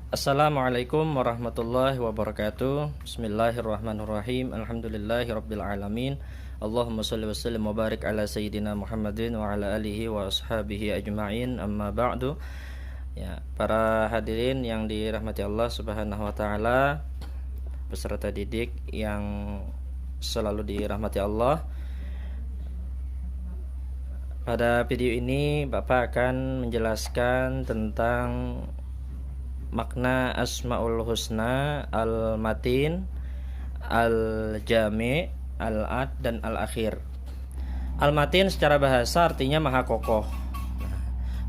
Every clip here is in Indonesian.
Assalamualaikum warahmatullahi wabarakatuh. Bismillahirrahmanirrahim. Alhamdulillahirabbil alamin. Allahumma shalli wa sallim wa barik ala sayyidina Muhammadin wa ala alihi wa ashabihi ajma'in. Amma ba'du. Ya, para hadirin yang dirahmati Allah Subhanahu wa taala, peserta didik yang selalu dirahmati Allah. Pada video ini Bapak akan menjelaskan tentang makna Asmaul Husna, Al-Matin, Al-Jami', Al-Ad, dan Al-Akhir. Al-Matin secara bahasa artinya maha kokoh.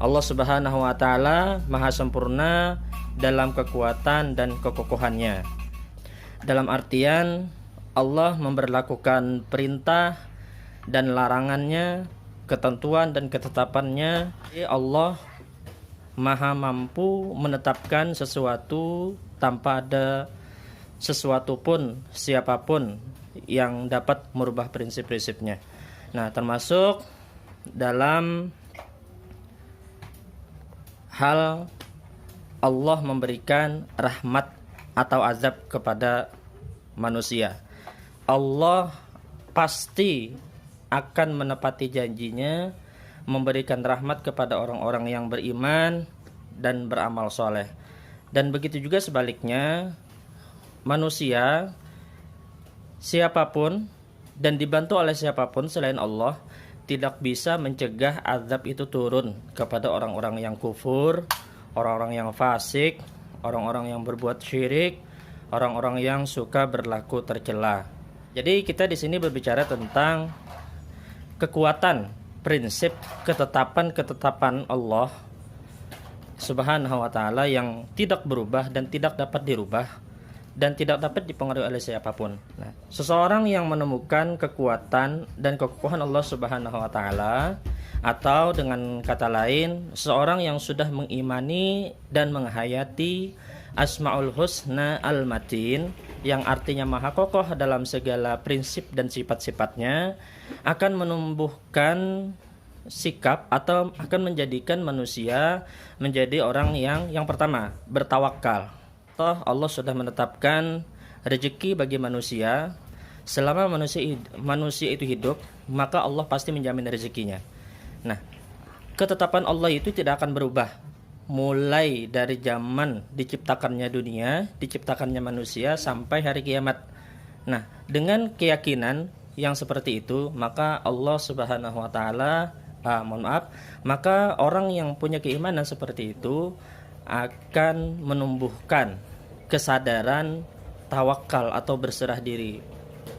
Allah Subhanahu wa taala maha sempurna dalam kekuatan dan kekokohannya. Dalam artian Allah memberlakukan perintah dan larangannya, ketentuan dan ketetapannya. Allah maha mampu menetapkan sesuatu tanpa ada sesuatu pun, siapapun yang dapat merubah prinsip-prinsipnya. Nah, termasuk dalam hal Allah memberikan rahmat atau azab kepada manusia. Allah pasti akan menepati janjinya memberikan rahmat kepada orang-orang yang beriman dan beramal soleh. Dan begitu juga sebaliknya, manusia siapapun dan dibantu oleh siapapun selain Allah tidak bisa mencegah azab itu turun kepada orang-orang yang kufur, orang-orang yang fasik, orang-orang yang berbuat syirik, orang-orang yang suka berlaku tercela. Jadi kita di sini berbicara tentang kekuatan prinsip ketetapan Allah Subhanahu wa taala yang tidak berubah dan tidak dapat dirubah dan tidak dapat dipengaruhi oleh siapapun. Nah, seseorang yang menemukan kekuatan dan kekokohan Allah Subhanahu wa taala, atau dengan kata lain, seorang yang sudah mengimani dan menghayati Asmaul Husna Al-Matin, yang artinya maha kokoh dalam segala prinsip dan sifat-sifatnya, akan menumbuhkan sikap atau akan menjadikan manusia menjadi orang yang pertama bertawakal. Allah sudah menetapkan rezeki bagi manusia. Selama manusia itu hidup, maka Allah pasti menjamin rezekinya. Nah, ketetapan Allah itu tidak akan berubah mulai dari zaman diciptakannya dunia, diciptakannya manusia sampai hari kiamat. Nah, dengan keyakinan yang seperti itu, maka Allah Subhanahu wa taala maka orang yang punya keimanan seperti itu akan menumbuhkan kesadaran tawakal atau berserah diri,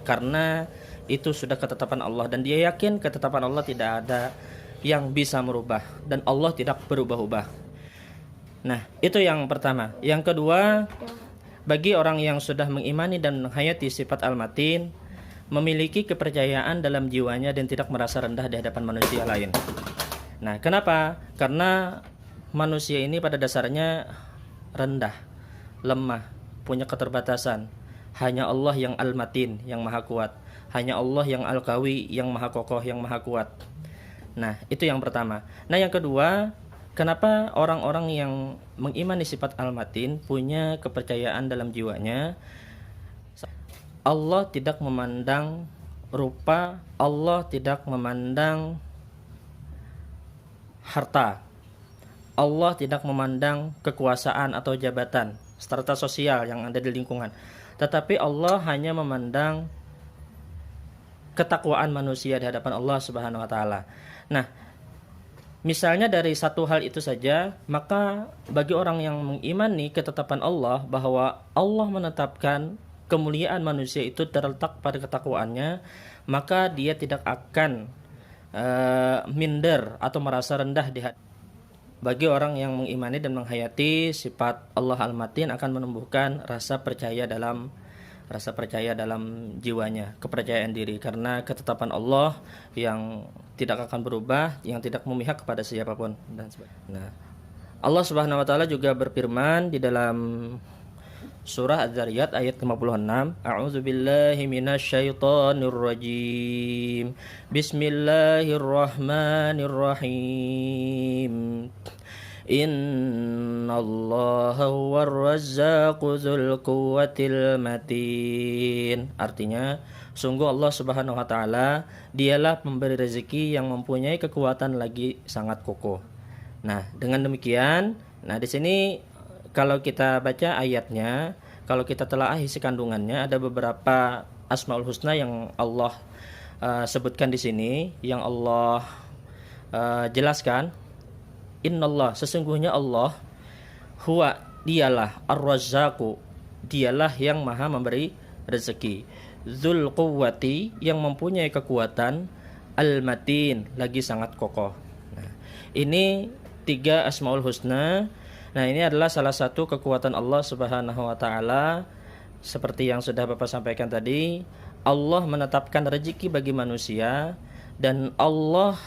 karena itu sudah ketetapan Allah dan dia yakin ketetapan Allah tidak ada yang bisa merubah dan Allah tidak berubah-ubah. Nah, itu yang pertama. Yang kedua, bagi orang yang sudah mengimani dan menghayati sifat Al-Matin, memiliki kepercayaan dalam jiwanya dan tidak merasa rendah di hadapan manusia lain. Nah, kenapa? Karena manusia ini pada dasarnya rendah, lemah, punya keterbatasan. Hanya Allah yang Al-Matin, yang maha kuat. Hanya Allah yang Al-Qawi, yang maha kokoh, yang maha kuat. Nah, itu yang pertama. Nah, yang kedua, kenapa orang-orang yang mengimani sifat Al-Matin punya kepercayaan dalam jiwanya? Allah tidak memandang rupa, Allah tidak memandang harta, Allah tidak memandang kekuasaan atau jabatan, strata sosial yang ada di lingkungan. Tetapi Allah hanya memandang ketakwaan manusia di hadapan Allah Subhanahu wa taala. Nah, misalnya dari satu hal itu saja, maka bagi orang yang mengimani ketetapan Allah bahwa Allah menetapkan kemuliaan manusia itu terletak pada ketakwaannya, maka dia tidak akan minder atau merasa rendah di hati. Bagi orang yang mengimani dan menghayati sifat Allah Al-Matin akan menumbuhkan rasa percaya dalam jiwanya, kepercayaan diri, karena ketetapan Allah yang tidak akan berubah, yang tidak memihak kepada siapapun dan sebagainya. Nah, Allah Subhanahu wa taala juga berfirman di dalam Surah Az-Zariyat ayat 56, A'udzubillahi minasyaitonirrajim. Bismillahirrahmanirrahim. Innallaha huwar razzaqu dzul quwwatil matin. Artinya, sungguh Allah Subhanahu wa taala dialah pemberi rezeki yang mempunyai kekuatan lagi sangat kokoh. Nah, dengan demikian, di sini kalau kita baca ayatnya, kalau kita telah isi kandungannya, ada beberapa Asmaul Husna yang Allah sebutkan di sini, yang Allah jelaskan. Innallah, sesungguhnya Allah, huwa, dialah ar-razzaqu, dialah yang maha memberi rezeki, dzul quwwati, yang mempunyai kekuatan, al-matin, lagi sangat kokoh. Nah, ini 3 Asmaul Husna. Nah, ini adalah salah satu kekuatan Allah Subhanahu wa taala. Seperti yang sudah Bapak sampaikan tadi, Allah menetapkan rezeki bagi manusia, dan Allah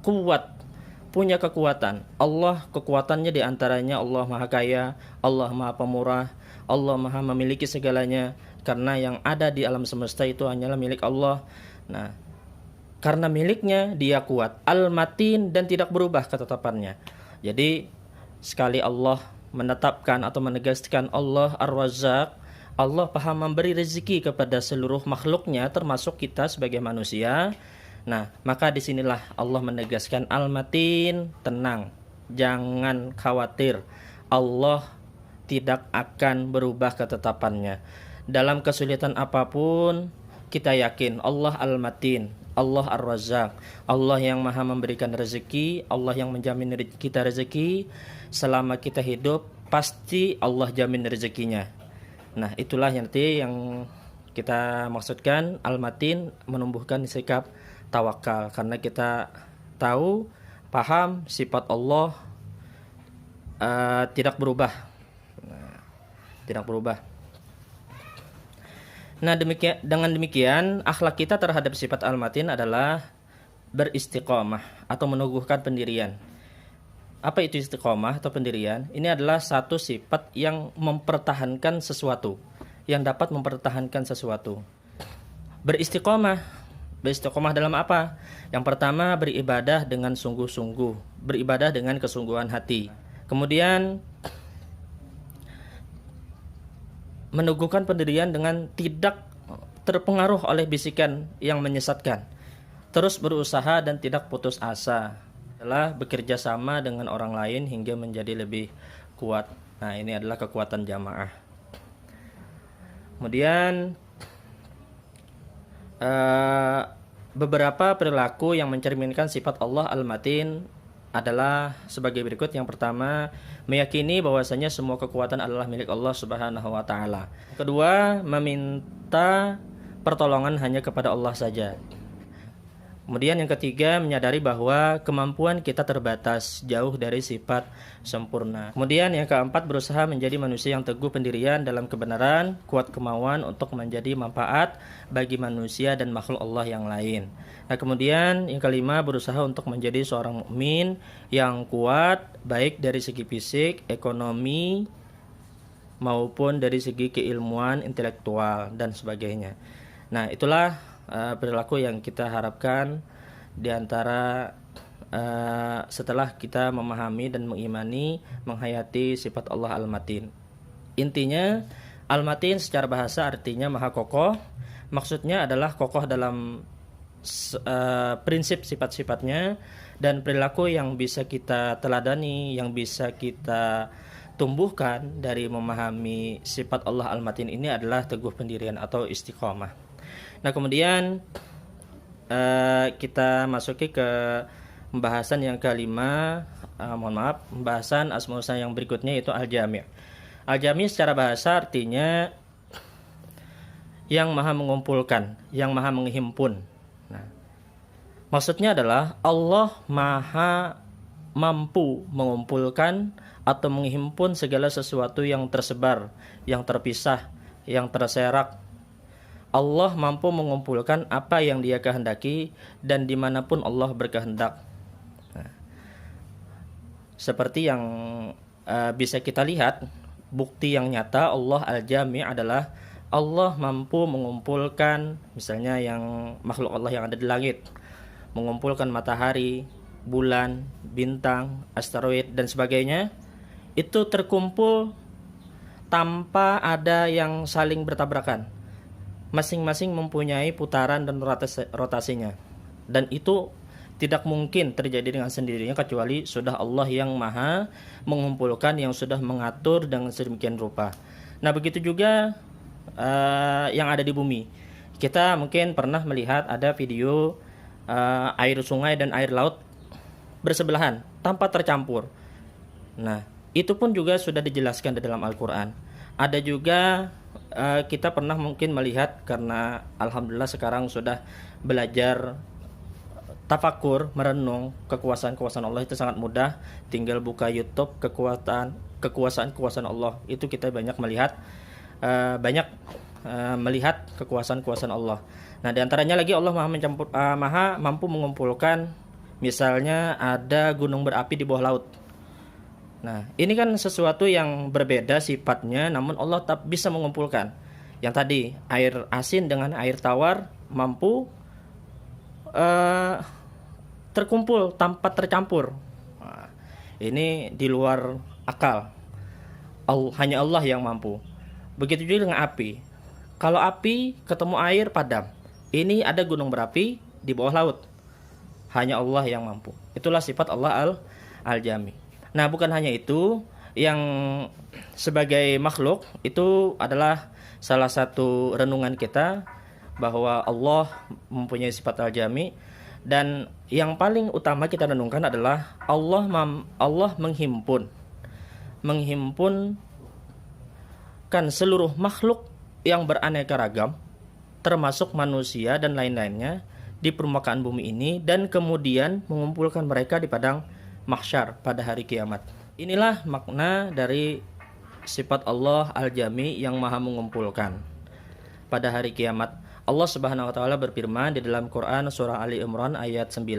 kuat, punya kekuatan. Allah kekuatannya diantaranya Allah Maha Kaya, Allah Maha Pemurah, Allah Maha memiliki segalanya. Karena yang ada di alam semesta itu hanyalah milik Allah. Nah, karena miliknya dia kuat, al-matin, dan tidak berubah ketetapannya. Jadi sekali Allah menetapkan atau menegaskan Allah ar-razzaq, Allah paham memberi rezeki kepada seluruh makhluknya, termasuk kita sebagai manusia. Nah, maka disinilah Allah menegaskan al-matin, tenang, jangan khawatir, Allah tidak akan berubah ketetapannya. Dalam kesulitan apapun, kita yakin Allah al-matin, Allah ar-razzaq, Allah yang maha memberikan rezeki, Allah yang menjamin kita rezeki. Selama kita hidup, pasti Allah jamin rezekinya. Nah, itulah nanti yang kita maksudkan al-matin, menumbuhkan sikap tawakal, karena kita tahu, paham sifat Allah tidak berubah. Tidak berubah. Nah, dengan demikian akhlak kita terhadap sifat al-matin adalah beristiqomah atau meneguhkan pendirian. Apa itu istiqomah atau pendirian? Ini adalah satu sifat yang mempertahankan sesuatu, yang dapat mempertahankan sesuatu. Beristiqomah dalam apa? Yang pertama, beribadah dengan sungguh-sungguh, beribadah dengan kesungguhan hati. Kemudian meneguhkan pendirian dengan tidak terpengaruh oleh bisikan yang menyesatkan. Terus berusaha dan tidak putus asa. Adalah bekerja sama dengan orang lain hingga menjadi lebih kuat. Nah, ini adalah kekuatan jamaah. Kemudian beberapa perilaku yang mencerminkan sifat Allah al-matin adalah sebagai berikut. Yang pertama, meyakini bahwasanya semua kekuatan adalah milik Allah Subhanahu wa taala. Kedua, meminta pertolongan hanya kepada Allah saja. Kemudian yang ketiga, menyadari bahwa kemampuan kita terbatas, jauh dari sifat sempurna. Kemudian yang keempat, berusaha menjadi manusia yang teguh pendirian dalam kebenaran, kuat kemauan untuk menjadi manfaat bagi manusia dan makhluk Allah yang lain. Nah, kemudian yang kelima, berusaha untuk menjadi seorang mukmin yang kuat, baik dari segi fisik, ekonomi, maupun dari segi keilmuan, intelektual, dan sebagainya. Nah, itulah perilaku yang kita harapkan di antara setelah kita memahami dan mengimani, menghayati sifat Allah al-matin. Intinya, al-matin secara bahasa artinya maha kokoh. Maksudnya adalah kokoh dalam prinsip sifat-sifatnya dan perilaku yang bisa kita teladani, yang bisa kita tumbuhkan dari memahami sifat Allah al-matin ini adalah teguh pendirian atau istiqomah. Nah, kemudian kita masuki ke pembahasan yang kelima, pembahasan Asmaul Husna yang berikutnya, yaitu al-jami'. Al-jami' secara bahasa artinya yang maha mengumpulkan, yang maha menghimpun. Nah, maksudnya adalah Allah maha mampu mengumpulkan atau menghimpun segala sesuatu yang tersebar, yang terpisah, yang terserak. Allah mampu mengumpulkan apa yang Dia kehendaki dan dimanapun Allah berkehendak. Nah, seperti yang bisa kita lihat, bukti yang nyata Allah al-jami' adalah Allah mampu mengumpulkan misalnya yang makhluk Allah yang ada di langit, mengumpulkan matahari, bulan, bintang, asteroid dan sebagainya itu terkumpul tanpa ada yang saling bertabrakan. Masing-masing mempunyai putaran dan rotasinya. Dan itu tidak mungkin terjadi dengan sendirinya kecuali sudah Allah yang maha mengumpulkan, yang sudah mengatur dengan sedemikian rupa. Nah begitu juga yang ada di bumi. Kita mungkin pernah melihat ada video air sungai dan air laut bersebelahan tanpa tercampur. Nah itu pun juga sudah dijelaskan di dalam Al-Quran. Ada juga kita pernah mungkin melihat, karena alhamdulillah sekarang sudah belajar tafakur, merenung kekuasaan-kekuasaan Allah itu sangat mudah. Tinggal buka YouTube kekuasaan Allah, itu kita banyak melihat melihat kekuasaan-kekuasaan Allah. Nah di antaranya lagi Allah maha mampu mengumpulkan, misalnya ada gunung berapi di bawah laut. Nah, ini kan sesuatu yang berbeda sifatnya, namun Allah tetap bisa mengumpulkan. Yang tadi, air asin dengan air tawar mampu terkumpul tanpa tercampur. Nah, ini di luar akal. Hanya Allah yang mampu. Begitu juga dengan api. Kalau api ketemu air padam. Ini ada gunung berapi di bawah laut. Hanya Allah yang mampu. Itulah sifat Allah Al-Jami. Nah bukan hanya itu, yang sebagai makhluk itu adalah salah satu renungan kita bahwa Allah mempunyai sifat Al-Jami. Dan yang paling utama kita renungkan adalah Allah menghimpun kan seluruh makhluk yang beraneka ragam, termasuk manusia dan lain-lainnya di permukaan bumi ini, dan kemudian mengumpulkan mereka di padang mahsyar pada hari kiamat. Inilah makna dari sifat Allah Al-Jami yang maha mengumpulkan pada hari kiamat. Allah Subhanahu wa taala berfirman di dalam Quran surah Ali Imran ayat 9,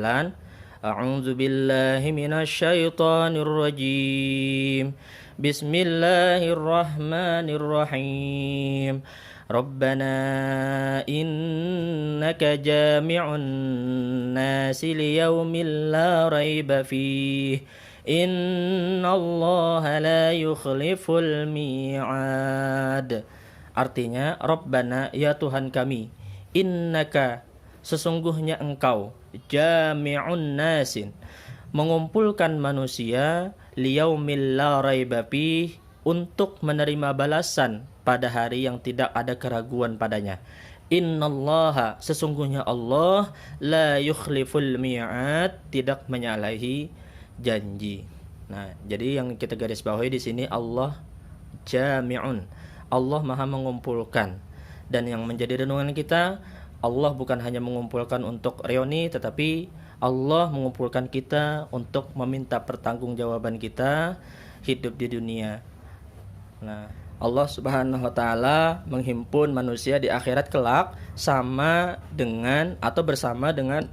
A'udzu billahi minasyaitonir rajim. Bismillahirrahmanirrahim. Rabbana innaka jami'un nasi liyaumin la raiba fih. Innallaha la yukhliful mi'ad. Artinya, Rabbana, ya Tuhan kami, innaka, sesungguhnya engkau, jami'un nasin, mengumpulkan manusia, liyaumil la raiba fih, untuk menerima balasan pada hari yang tidak ada keraguan padanya. Innallaha, sesungguhnya Allah, la yukhliful mi'ad, tidak menyalahi janji. Nah, jadi yang kita garis bawahi di sini Allah jami'un. Allah maha mengumpulkan. Dan yang menjadi renungan kita, Allah bukan hanya mengumpulkan untuk reuni, tetapi Allah mengumpulkan kita untuk meminta pertanggungjawaban kita hidup di dunia. Nah, Allah Subhanahu wa taala menghimpun manusia di akhirat kelak sama dengan atau bersama dengan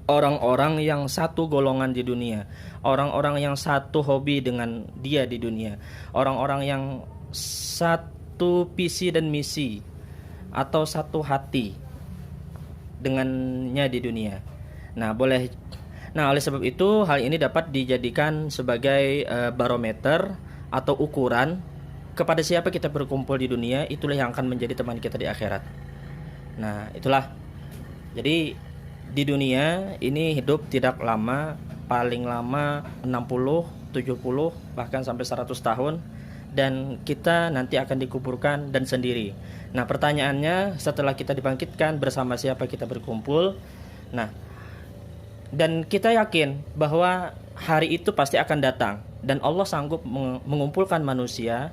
orang-orang yang satu golongan di dunia, orang-orang yang satu hobi dengan dia di dunia, orang-orang yang satu visi dan misi atau satu hati dengannya di dunia. Nah, oleh sebab itu hal ini dapat dijadikan sebagai barometer atau ukuran kepada siapa kita berkumpul di dunia, itulah yang akan menjadi teman kita di akhirat. Nah, itulah. Jadi di dunia ini hidup tidak lama, paling lama 60, 70, bahkan sampai 100 tahun, dan kita nanti akan dikuburkan dan sendiri. Nah, pertanyaannya, setelah kita dibangkitkan, bersama siapa kita berkumpul? Nah, dan kita yakin bahwa hari itu pasti akan datang, dan Allah sanggup mengumpulkan manusia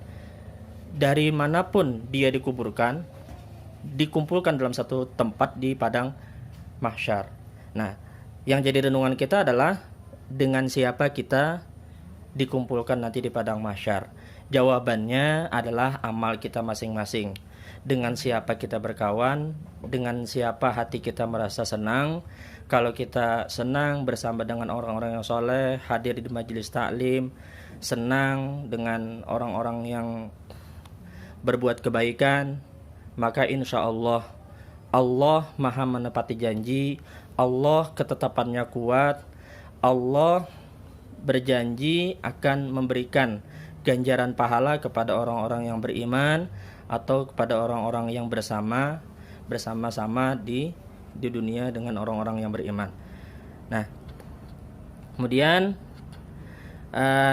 dari manapun dia dikumpulkan dalam satu tempat di padang mahsyar. Nah, yang jadi renungan kita adalah dengan siapa kita dikumpulkan nanti di padang mahsyar. Jawabannya adalah amal kita masing-masing. Dengan siapa kita berkawan, dengan siapa hati kita merasa senang. Kalau kita senang bersama dengan orang-orang yang soleh, hadir di majelis taklim, senang dengan orang-orang yang berbuat kebaikan, maka insya Allah maha menepati janji, Allah ketetapannya kuat, Allah berjanji akan memberikan ganjaran pahala kepada orang-orang yang beriman atau kepada orang-orang yang bersama-sama di dunia dengan orang-orang yang beriman. Nah, kemudian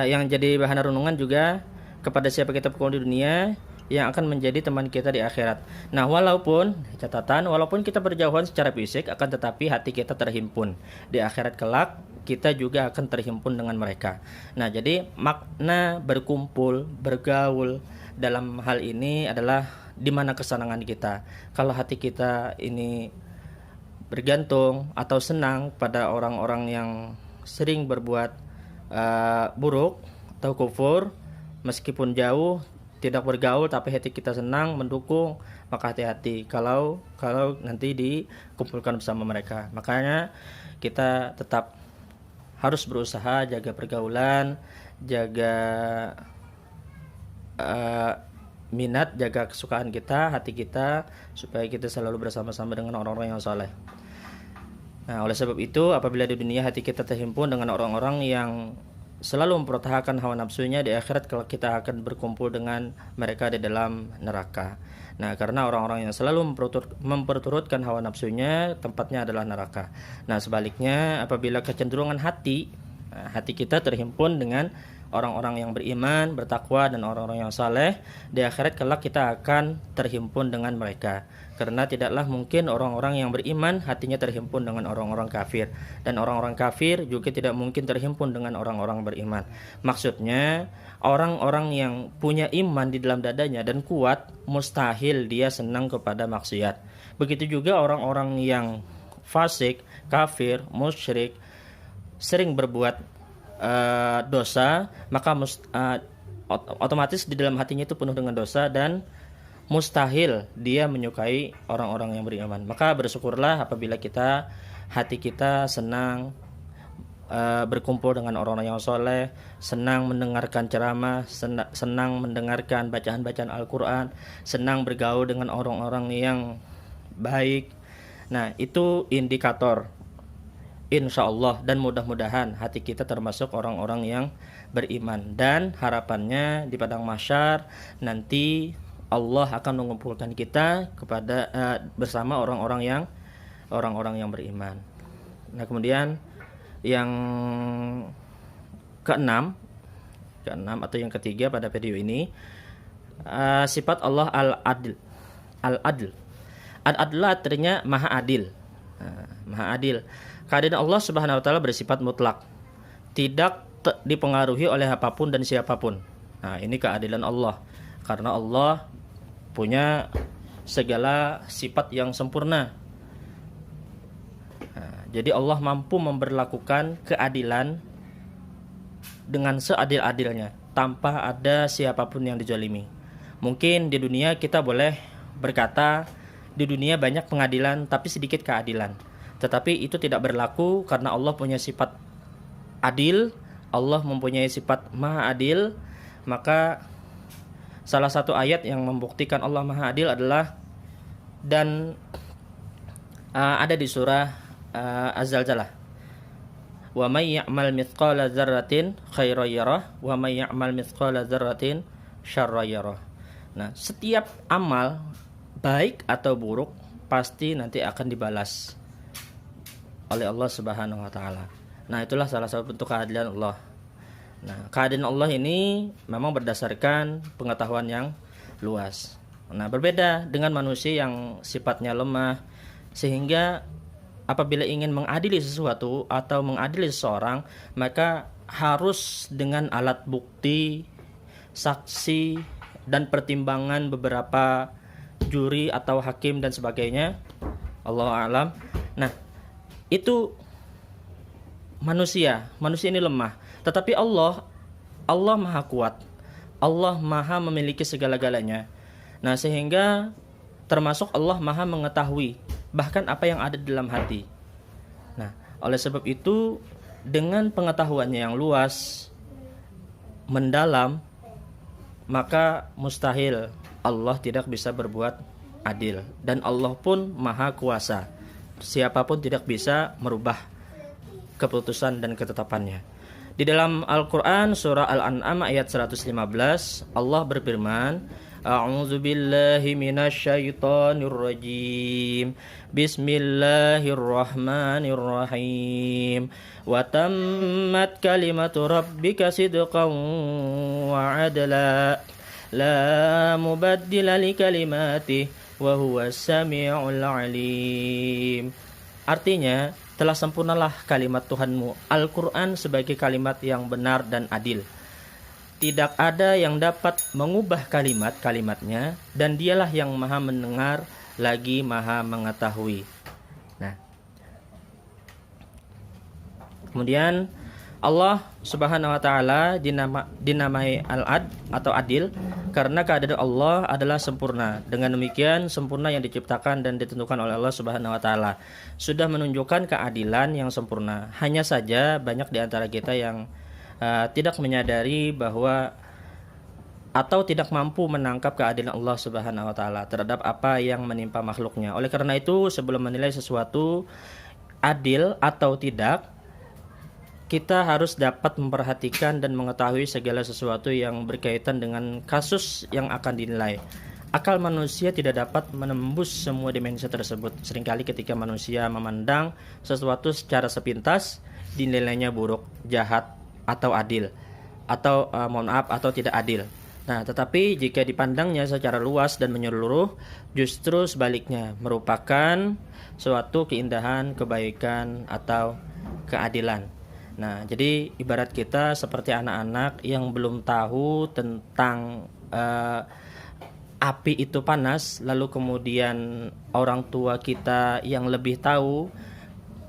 yang jadi bahan renungan juga kepada siapa kita pukul di dunia yang akan menjadi teman kita di akhirat. Nah, walaupun kita berjauhan secara fisik, akan tetapi hati kita terhimpun. Di akhirat kelak kita juga akan terhimpun dengan mereka. Nah, jadi makna berkumpul, bergaul dalam hal ini adalah di mana kesenangan kita. Kalau hati kita ini bergantung atau senang pada orang-orang yang sering berbuat buruk atau kufur, meskipun jauh tidak bergaul tapi hati kita senang mendukung, maka hati-hati kalau nanti dikumpulkan bersama mereka. Makanya kita tetap harus berusaha jaga pergaulan, jaga minat, jaga kesukaan kita, hati kita, supaya kita selalu bersama-sama dengan orang-orang yang saleh. Nah, oleh sebab itu, apabila di dunia hati kita terhimpun dengan orang-orang yang selalu mempertahankan hawa nafsunya, di akhirat kalau kita akan berkumpul dengan mereka di dalam neraka. Nah, karena orang-orang yang selalu memperturutkan hawa nafsunya, tempatnya adalah neraka. Nah, sebaliknya, apabila kecenderungan hati kita terhimpun dengan orang-orang yang beriman, bertakwa, dan orang-orang yang saleh, di akhirat kelak kita akan terhimpun dengan mereka. Karena tidaklah mungkin orang-orang yang beriman hatinya terhimpun dengan orang-orang kafir, dan orang-orang kafir juga tidak mungkin terhimpun dengan orang-orang beriman. Maksudnya, orang-orang yang punya iman di dalam dadanya dan kuat, mustahil dia senang kepada maksiat. Begitu juga orang-orang yang fasik, kafir, musyrik, sering berbuat dosa, maka otomatis di dalam hatinya itu penuh dengan dosa dan mustahil dia menyukai orang-orang yang beriman. Maka bersyukurlah apabila hati kita senang berkumpul dengan orang-orang yang soleh, senang mendengarkan ceramah, senang mendengarkan bacaan-bacaan Al-Quran, senang bergaul dengan orang-orang yang baik. Nah, itu indikator, insya Allah, dan mudah-mudahan hati kita termasuk orang-orang yang beriman. Dan harapannya di padang mahsyar nanti Allah akan mengumpulkan kita bersama orang-orang yang beriman. Nah, kemudian yang keenam atau yang ketiga pada video ini, sifat Allah al-adl. Al-adl artinya maha adil. Maha adil. Keadilan Allah Subhanahu wa taala bersifat mutlak, tidak dipengaruhi oleh apapun dan siapapun. Nah, ini keadilan Allah, karena Allah punya segala sifat yang sempurna. Nah, jadi Allah mampu memberlakukan keadilan dengan seadil-adilnya, tanpa ada siapapun yang dizalimi. Mungkin di dunia kita boleh berkata, di dunia banyak pengadilan tapi sedikit keadilan. Tetapi itu tidak berlaku karena Allah punya sifat adil, Allah mempunyai sifat maha adil. Maka salah satu ayat yang membuktikan Allah maha adil adalah, dan ada di surah Az-Zalzalah, wa may ya'mal mithqala dzarratin khairan yarah wa may ya'mal mithqala dzarratin syarran yarah. Nah, setiap amal baik atau buruk pasti nanti akan dibalas oleh Allah Subhanahu wa taala. Nah, itulah salah satu bentuk keadilan Allah. Nah, keadilan Allah ini memang berdasarkan pengetahuan yang luas. Nah, berbeda dengan manusia yang sifatnya lemah, sehingga apabila ingin mengadili sesuatu atau mengadili seseorang, maka harus dengan alat bukti, saksi, dan pertimbangan beberapa juri atau hakim dan sebagainya. Allahu a'lam. Nah, itu manusia ini lemah, tetapi Allah maha kuat, Allah maha memiliki segala-galanya. Nah, sehingga termasuk Allah maha mengetahui bahkan apa yang ada di dalam hati. Nah, oleh sebab itu, dengan pengetahuannya yang luas, mendalam, maka mustahil Allah tidak bisa berbuat adil, dan Allah pun maha kuasa. Siapapun tidak bisa merubah keputusan dan ketetapannya. Di dalam Al-Quran surah Al-An'am ayat 115 Allah berfirman, A'udzu billahi minasyaitonir rajim. Bismillahirrahmanirrahim. Wa tammat kalimatu rabbika sidqan wa adla. La mubaddila li kalimatihi wa huwas samiul alim. Artinya, telah sempurnalah kalimat Tuhanmu, Al-Quran sebagai kalimat yang benar dan adil. Tidak ada yang dapat mengubah kalimatnya, dan dialah yang maha mendengar lagi maha mengetahui. Nah, kemudian Allah Subhanahu wa taala dinamai Al-Ad atau Adil karena keadaan Allah adalah sempurna. Dengan demikian sempurna yang diciptakan dan ditentukan oleh Allah Subhanahu wa taala sudah menunjukkan keadilan yang sempurna. Hanya saja banyak di antara kita yang tidak menyadari bahwa atau tidak mampu menangkap keadilan Allah Subhanahu wa taala terhadap apa yang menimpa makhluknya. Oleh karena itu, sebelum menilai sesuatu adil atau tidak, kita harus dapat memperhatikan dan mengetahui segala sesuatu yang berkaitan dengan kasus yang akan dinilai. Akal manusia tidak dapat menembus semua dimensi tersebut. Seringkali ketika manusia memandang sesuatu secara sepintas, dinilainya buruk, jahat, atau adil, atau atau tidak adil. Nah, tetapi jika dipandangnya secara luas dan menyeluruh, justru sebaliknya merupakan suatu keindahan, kebaikan, atau keadilan. Nah, jadi ibarat kita seperti anak-anak yang belum tahu tentang api itu panas, lalu kemudian orang tua kita yang lebih tahu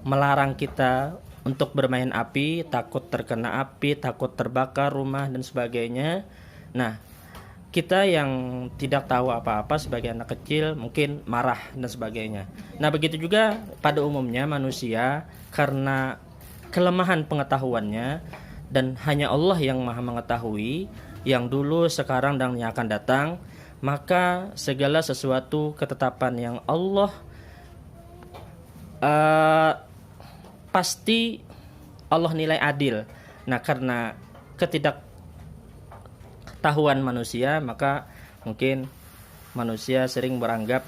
melarang kita untuk bermain api, takut terkena api, takut terbakar rumah dan sebagainya. Nah, kita yang tidak tahu apa-apa sebagai anak kecil mungkin marah dan sebagainya. Nah, begitu juga pada umumnya manusia karena kelemahan pengetahuannya dan hanya Allah yang maha mengetahui yang dulu, sekarang, dan yang akan datang, maka segala sesuatu ketetapan yang Allah pasti Allah nilai adil. Nah, karena ketidaktahuan manusia, maka mungkin manusia sering beranggap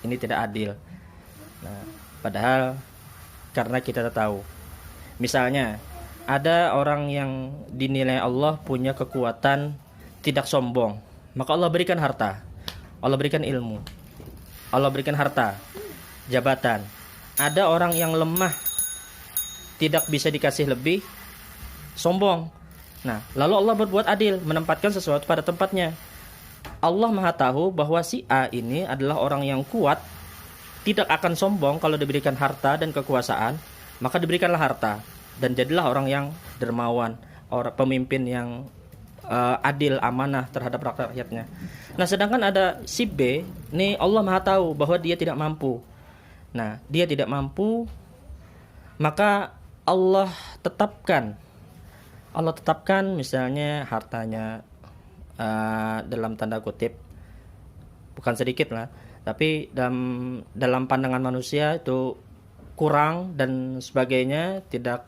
ini tidak adil. Nah, padahal karena kita tahu. Misalnya, ada orang yang dinilai Allah punya kekuatan tidak sombong, maka Allah berikan harta, Allah berikan ilmu, Allah berikan harta, jabatan. Ada orang yang lemah, tidak bisa dikasih lebih, sombong. Nah, lalu Allah berbuat adil, menempatkan sesuatu pada tempatnya. Allah maha tahu bahwa si A ini adalah orang yang kuat, tidak akan sombong kalau diberikan harta dan kekuasaan, maka diberikanlah harta dan jadilah orang yang dermawan, orang pemimpin yang adil, amanah terhadap rakyatnya. Nah, sedangkan ada si B, nih Allah maha tahu bahwa dia tidak mampu. Nah, dia tidak mampu, maka Allah tetapkan misalnya hartanya dalam tanda kutip bukan sedikit lah, tapi dalam pandangan manusia itu kurang dan sebagainya, tidak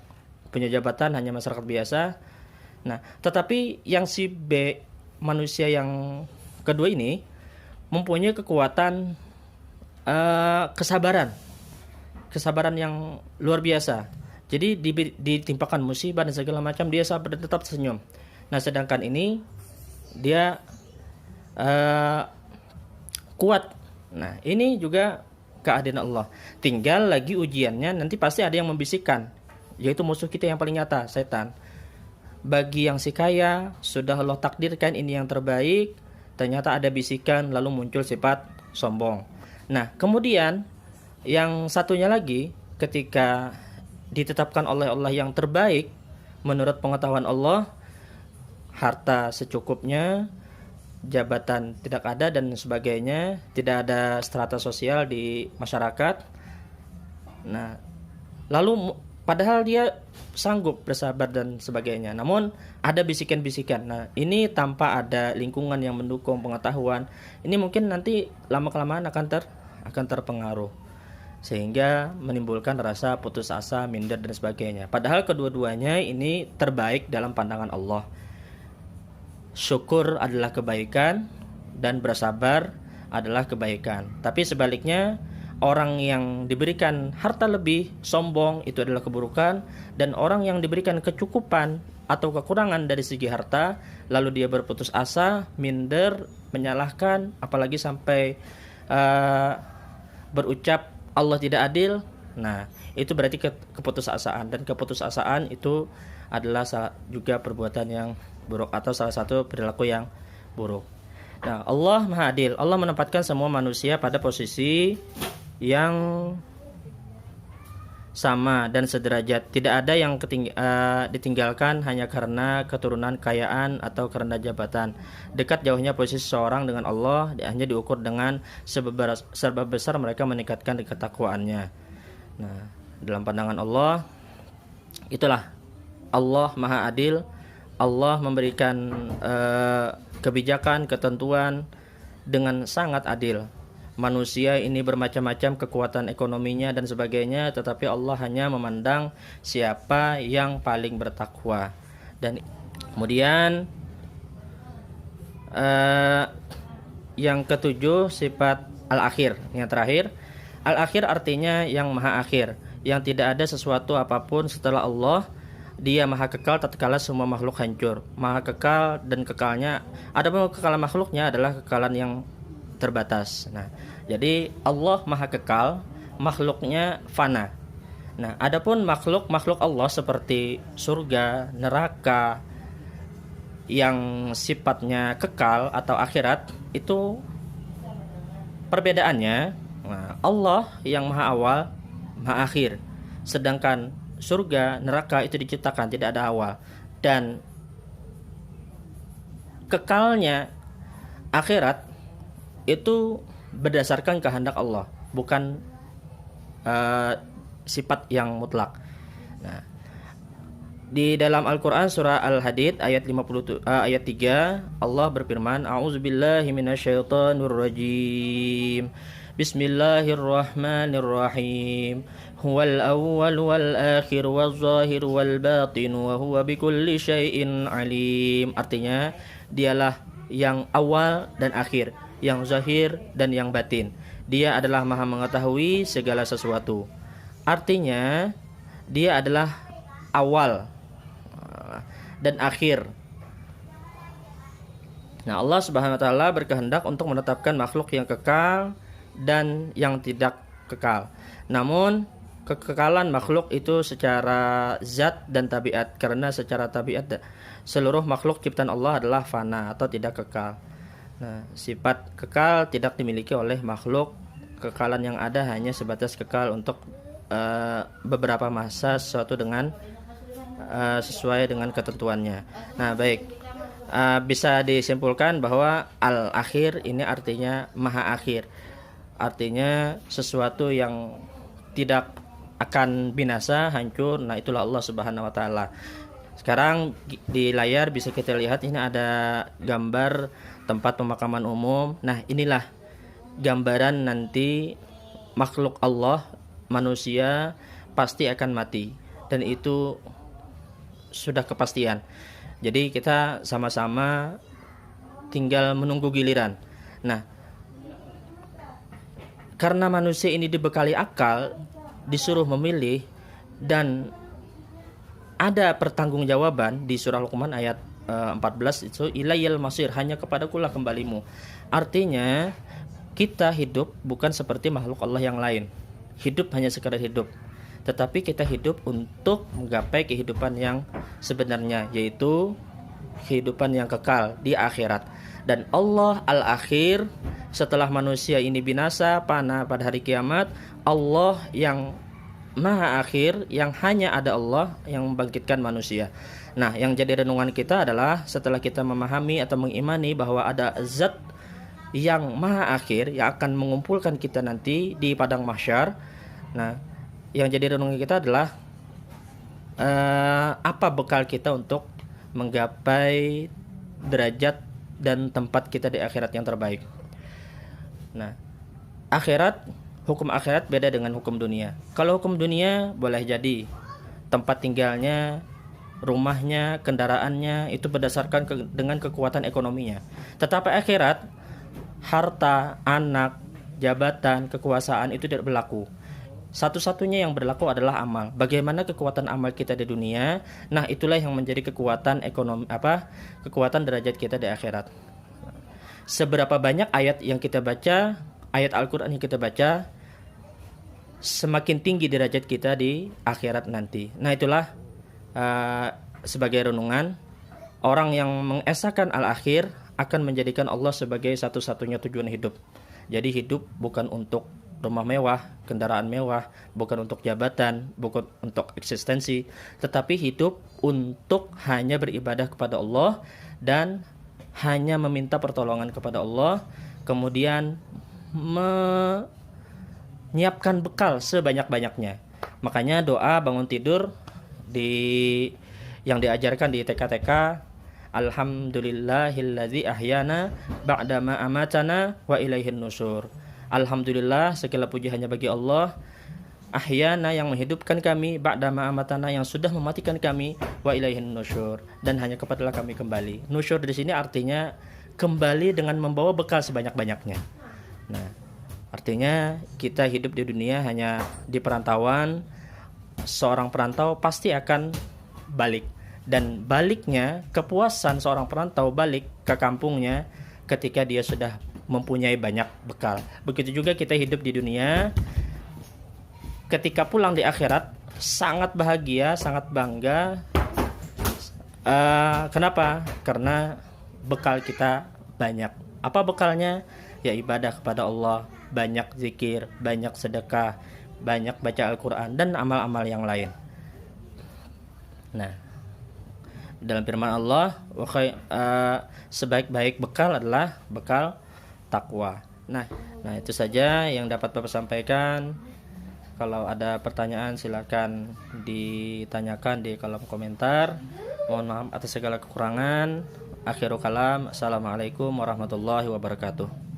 punya jabatan, hanya masyarakat biasa. Nah, tetapi yang si B, manusia yang kedua ini mempunyai kekuatan kesabaran yang luar biasa. Jadi ditimpakan musibah dan segala macam, dia sabar dan tetap senyum. Nah, sedangkan ini dia kuat. Nah, ini juga keadilan Allah. Tinggal lagi ujiannya, nanti pasti ada yang membisikkan, yaitu musuh kita yang paling nyata, setan. Bagi yang si kaya, sudah Allah takdirkan ini yang terbaik, ternyata ada bisikan, lalu muncul sifat sombong. Nah, kemudian yang satunya lagi, ketika ditetapkan oleh Allah yang terbaik menurut pengetahuan Allah, harta secukupnya, jabatan tidak ada dan sebagainya, tidak ada strata sosial di masyarakat. Nah, lalu padahal dia sanggup bersabar dan sebagainya, namun ada bisikan-bisikan. Nah, ini tanpa ada lingkungan yang mendukung pengetahuan, ini mungkin nanti lama-kelamaan akan terpengaruh. sehingga menimbulkan rasa putus asa, minder dan sebagainya. Padahal kedua-duanya ini terbaik dalam pandangan Allah. Syukur adalah kebaikan dan bersabar adalah kebaikan. Tapi sebaliknya, orang yang diberikan harta lebih, sombong, itu adalah keburukan. Dan orang yang diberikan kecukupan atau kekurangan dari segi harta, lalu dia berputus asa, minder, menyalahkan, apalagi sampai berucap Allah tidak adil. Nah, itu berarti keputusasaan, dan keputusasaan itu adalah juga perbuatan yang buruk atau salah satu perilaku yang buruk. Nah, Allah Maha Adil. Allah menempatkan semua manusia pada posisi yang sama dan sederajat. Tidak ada yang ditinggalkan hanya karena keturunan, kekayaan, atau karena jabatan. Dekat jauhnya posisi seseorang dengan Allah hanya diukur dengan seberapa besar mereka meningkatkan ketakwaannya. Nah, dalam pandangan Allah, itulah Allah Maha Adil. Allah memberikan kebijakan, ketentuan dengan sangat adil. Manusia ini bermacam-macam kekuatan ekonominya dan sebagainya, tetapi Allah hanya memandang siapa yang paling bertakwa. Dan kemudian yang ketujuh, sifat al-akhir. Yang terakhir, al-akhir artinya yang maha akhir, yang tidak ada sesuatu apapun setelah Allah. Dia maha kekal tatkala semua makhluk hancur. Maha kekal dan kekalnya, adapun kekalan makhluknya adalah kekalan yang terbatas. Nah, jadi Allah maha kekal, makhluknya fana. Nah, adapun makhluk Allah seperti surga, neraka yang sifatnya kekal atau akhirat, itu perbedaannya. Nah, Allah yang maha awal, maha akhir. Sedangkan surga, neraka itu diciptakan, tidak ada awal. Dan kekalnya akhirat itu berdasarkan kehendak Allah, bukan sifat yang mutlak. Nah, di dalam Al-Qur'an surah Al-Hadid ayat 3, Allah berfirman, A'udzubillahi minasyaitonir rajim. Bismillahirrahmanirrahim. Huwal awwal wal akhir wal zahir wal batin wa huwa bikulli syai'in alim. Artinya, dialah yang awal dan akhir, yang zahir dan yang batin. Dia adalah maha mengetahui segala sesuatu. Artinya, dia adalah awal dan akhir. Nah, Allah Subhanahu wa taala berkehendak untuk menetapkan makhluk yang kekal dan yang tidak kekal. Namun kekekalan makhluk itu secara zat dan tabiat, karena secara tabiat seluruh makhluk ciptaan Allah adalah fana atau tidak kekal. Nah, sifat kekal tidak dimiliki oleh makhluk. Kekekalan yang ada hanya sebatas kekal untuk beberapa masa, sesuatu dengan sesuai dengan ketentuannya. Nah, baik, bisa disimpulkan bahwa al-akhir ini artinya maha akhir. Artinya sesuatu yang tidak akan binasa, hancur. Nah, itulah Allah Subhanahu wa taala. Sekarang di layar bisa kita lihat, ini ada gambar tempat pemakaman umum. Nah, inilah gambaran nanti makhluk Allah, manusia pasti akan mati, dan itu sudah kepastian. Jadi kita sama-sama tinggal menunggu giliran. Nah, karena manusia ini dibekali akal, disuruh memilih, dan ada pertanggungjawaban di surah Luqman ayat 14 itu, ilayal masir, hanya kepadakulah kembalimu. Artinya kita hidup bukan seperti makhluk Allah yang lain. Hidup hanya sekadar hidup, tetapi kita hidup untuk menggapai kehidupan yang sebenarnya, yaitu kehidupan yang kekal di akhirat. Dan Allah al-akhir, setelah manusia ini binasa, fana pada hari kiamat, Allah yang maha akhir, yang hanya ada Allah yang membangkitkan manusia. Nah, yang jadi renungan kita adalah setelah kita memahami atau mengimani bahwa ada zat yang maha akhir yang akan mengumpulkan kita nanti di padang mahsyar. Nah, yang jadi renungan kita adalah apa bekal kita untuk menggapai derajat dan tempat kita di akhirat yang terbaik. Nah, akhirat hukum akhirat beda dengan hukum dunia. Kalau hukum dunia boleh jadi tempat tinggalnya, rumahnya, kendaraannya itu berdasarkan dengan kekuatan ekonominya. Tetapi akhirat, harta, anak, jabatan, kekuasaan itu tidak berlaku. Satu-satunya yang berlaku adalah amal. Bagaimana kekuatan amal kita di dunia, nah itulah yang menjadi kekuatan ekonomi kekuatan derajat kita di akhirat. Seberapa banyak ayat yang kita baca, ayat Al-Qur'an yang kita baca, semakin tinggi derajat kita di akhirat nanti. Nah itulah sebagai renungan, orang yang mengesahkan al-akhir akan menjadikan Allah sebagai satu-satunya tujuan hidup. Jadi hidup bukan untuk rumah mewah, kendaraan mewah, bukan untuk jabatan, bukan untuk eksistensi, tetapi hidup untuk hanya beribadah kepada Allah dan hanya meminta pertolongan kepada Allah, kemudian menyiapkan bekal sebanyak-banyaknya. Makanya doa bangun tidur yang diajarkan di TK-TK, Alhamdulillahilladzi ahyana ba'dama amatana wa ilaihin nusyur. Alhamdulillah, segala puji hanya bagi Allah, ahyana yang menghidupkan kami, ba'dama amatana yang sudah mematikan kami, wa ilaihin nusyur, dan hanya kepadalah kami kembali. Nusyur di sini artinya kembali dengan membawa bekal sebanyak-banyaknya. Nah, artinya kita hidup di dunia hanya di perantauan. Seorang perantau pasti akan balik, dan baliknya, kepuasan seorang perantau balik ke kampungnya ketika dia sudah mempunyai banyak bekal. Begitu juga kita hidup di dunia, ketika pulang di akhirat sangat bahagia, sangat bangga. Kenapa? Karena bekal kita banyak. Apa bekalnya? Ya ibadah kepada Allah, banyak zikir, banyak sedekah, banyak baca Al-Quran, dan amal-amal yang lain. Nah, dalam firman Allah, sebaik-baik bekal adalah bekal takwa. Nah itu saja yang dapat Bapak sampaikan. Kalau ada pertanyaan silakan ditanyakan di kolom komentar. Mohon maaf atas segala kekurangan. Akhirul kalam. Assalamualaikum warahmatullahi wabarakatuh.